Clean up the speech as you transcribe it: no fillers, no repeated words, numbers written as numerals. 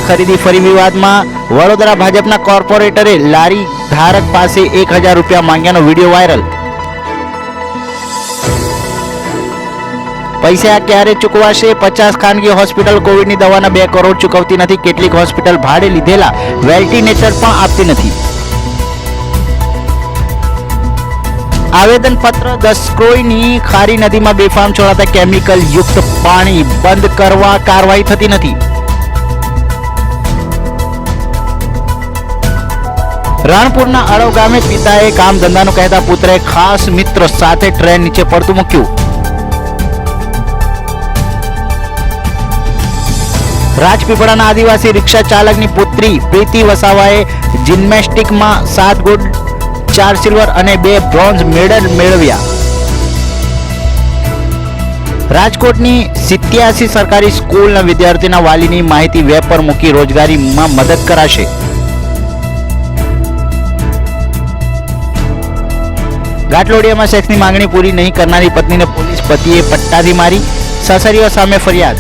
ખરીદી ફરી વિવાદમાં. વડોદરા ભાજપના કોર્પોરેટરે લારી ધારક પાસે 1000 રૂપિયા માંગ્યાનો વિડીયો વાયરલ. પૈસા ક્યારે ચૂકવાશે? 50 ખાનગી હોસ્પિટલ કોવિડની દવાના 2 કરોડ ચૂકવતી નથી. કેટલીક હોસ્પિટલ ભાડે લીધેલા વેન્ટિલેટર પણ આપતી નથી. આવેદનપત્ર દસક્રોઈની ખારી નદીમાં બેફામ છોડાતા કેમિકલ યુક્ત પાણી બંધ કરવા કાર્યવાહી થતી નથી. રાણપુરના અળવ ગામે પિતાએ કામ ધંધાનું કહેતા પુત્રએ ખાસ મિત્ર સાથે ટ્રેન નીચે પડતું મૂક્યું. રાજપીપળાના આદિવાસી રિક્ષા ચાલકની પુત્રી પ્રીતિ વસાવાએ જિમ્નેસ્ટિકમાં 7 ગોલ્ડ 4 સિલ્વર અને 2 બ્રોન્ઝ મેડલ મેળવ્યા. રાજકોટની 87 સરકારી સ્કૂલના વિદ્યાર્થીના વાલીની માહિતી વેબ પર મૂકી રોજગારીમાં મદદ કરાશે. ઘાટલોડિયામાં સેક્સની માંગણી પૂરી નહીં કરનારી પત્નીને પોલીસ પતિએ પટ્ટાથી મારી. સાસરીઓ સામે ફરિયાદ.